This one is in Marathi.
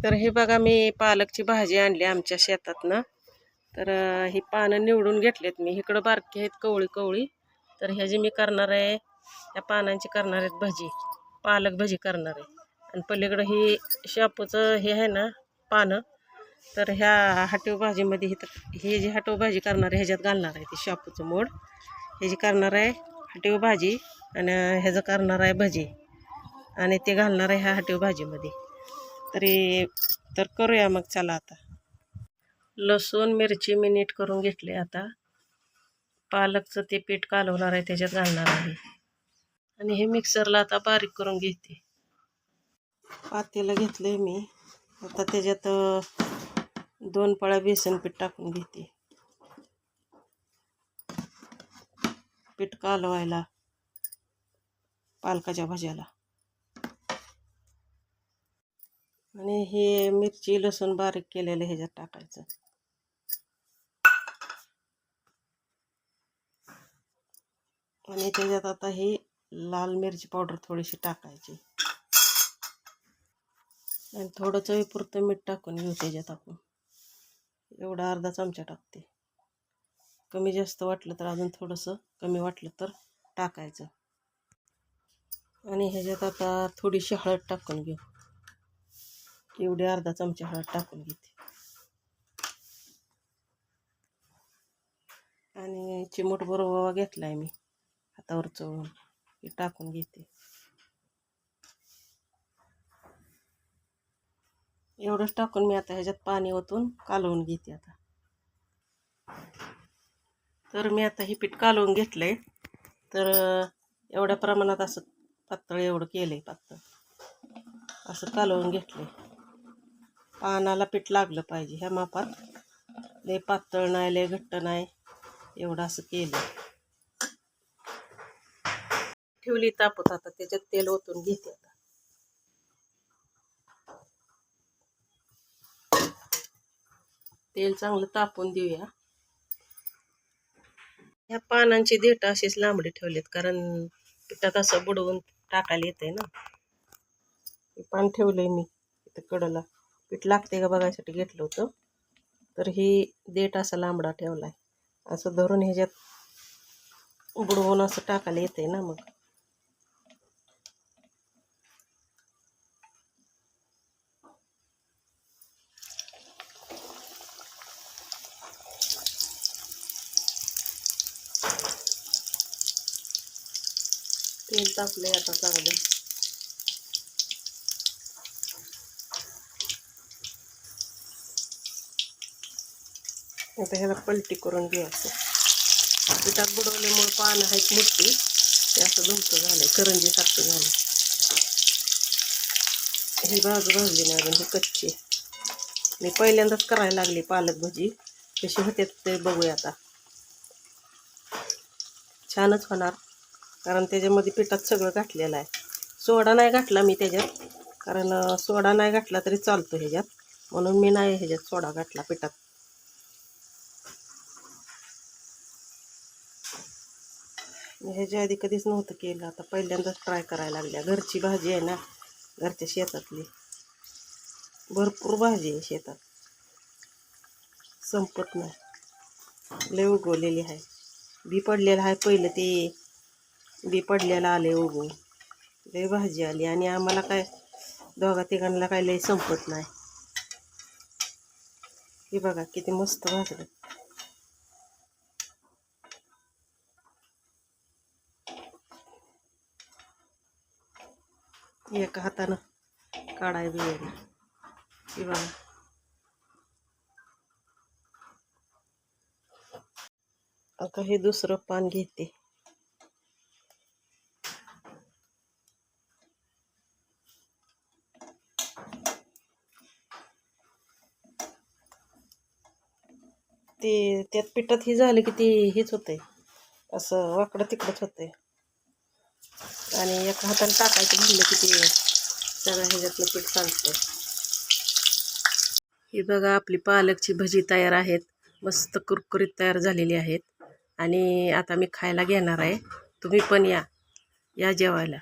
तर हे बघा मी पालकची भाजी आणली आमच्या शेतातनं. तर ही पानं निवडून घेतलेत मी. इकडं बारकी आहेत कवळी कवळी. तर ह्याची मी करणार आहे, ह्या पानांची करणार आहेत भजी, पालक भजी करणार आहे. आणि पलीकडं ही शापूचं हे आहे ना पानं, तर ह्या हाटीव भाजीमध्ये हे जी हाटीव भाजी करणार आहे ह्याच्यात घालणार आहे. ती शापूचं मोड ह्याची करणार आहे हाटीव भाजी, आणि ह्याचं करणार आहे भजी, आणि ते घालणार आहे ह्या हाटीव भाजीमध्ये. तर करूया मग. चला आता लसूण मिरची मी नीट करून घेतले. आता पालकचं ते पीठ कालवणार आहे त्याच्यात घालणार आहे, आणि हे मिक्सरला आता बारीक करून घेते. पातेलं घेतलंय मी. आता त्याच्यात 2 पळ्या बेसन पीठ टाकून घेते. पीठ कालवायला पालकाच्या भाज्याला. आणि हे मिरची लसूण बारीक केलेलं ह्याच्यात टाकायचं. आणि त्याच्यात आता ही लाल मिरची पावडर थोडीशी टाकायची, आणि थोडं चवीपुरतं मीठ टाकून घेऊ त्याच्यात आपण. एवढा अर्धा चमचा टाकते. कमी जास्त वाटलं तर अजून थोडंसं, कमी वाटलं तर टाकायचं. आणि ह्याच्यात आता थोडीशी हळद टाकून घेऊ. एवढी अर्धा चमचा हळद टाकून घेते. आणि चिमूटभर ओवा घेतलाय मी हातावर चोळून, हे टाकून घेते. एवढंच टाकून मी आता ह्याच्यात पाणी ओतून कालवून घेते आता. तर मी आता हे पीठ कालवून घेतलंय. तर एवढ्या प्रमाणात असं पातळ एवढं केलंय, पातळ असं कालवून घेतलंय. पानाला पीठ लागलं पाहिजे ह्या मापात. लय पातळ नाही, लय घट्ट नाही, एवढं असं केलं. ठेवली तापत. आता त्याच्यात तेल ओतून घेते. आता तेल चांगलं तापून देऊया. ह्या पानांची देठ अशीच लांबडी ठेवलीत, कारण पिठात असं बुडवून टाकायला येते ना. पान ठेवलंय मी इथं कडेला. पीठ लागते का बघायसाठी घेतलं होतं. तर ही देठ असा लांबडा ठेवलाय. असं धरून ह्याच्यात बुडवून असं टाकायला येते ना. मग तेल तापलंय आता चांगलं. आता ह्याला पलटी करून घेऊ. असं पिठात बुडवल्यामुळे पानं आहेत मोठी, ते असं धुमतं झालंय, करंजीसारखं झालं. ही बाजू भाजली नाही अजून, ही कच्ची. मी पहिल्यांदाच करायला लागली पालक भजी. कशी होते ते बघूया आता. छानच होणार, कारण त्याच्यामध्ये पिठात सगळं घातलेलं आहे. सोडा नाही घातला मी त्याच्यात, कारण सोडा नाही घातला तरी चालतो ह्याच्यात, म्हणून मी नाही ह्याच्यात सोडा घातला पिठात. ह्याच्या आधी कधीच नव्हतं केलं, आता पहिल्यांदाच ट्राय करायला लागल्या. घरची भाजी आहे ना, घरच्या शेतातली. भरपूर भाजी आहे शेतात, संपत नाही. लय उगवलेली आहे. बी पडलेलं आहे, पहिलं ते बी पडलेलं आले उगवून. लय भाजी आली, आणि आम्हाला काय दोघा तिघांना काय लय संपत नाही. हे बघा किती मस्त भाजलं. एका हातानं काढाय बियाणे. हे बघा. आता हे दुसरं पान घेते. ते त्यात पिठात हे झालं की ते हेच होतंय, असं वाकडं तिकडंच होतंय. आणि एका हाताने टाकायचं म्हणलं की ते सगळ्या ह्याच्यातलं पीठ सांगतं. ही बघा आपली पालकची भजी तयार आहेत. मस्त कुरकुरीत तयार झालेली आहेत. आणि आता मी खायला घेणार आहे. तुम्ही पण या जेवायला.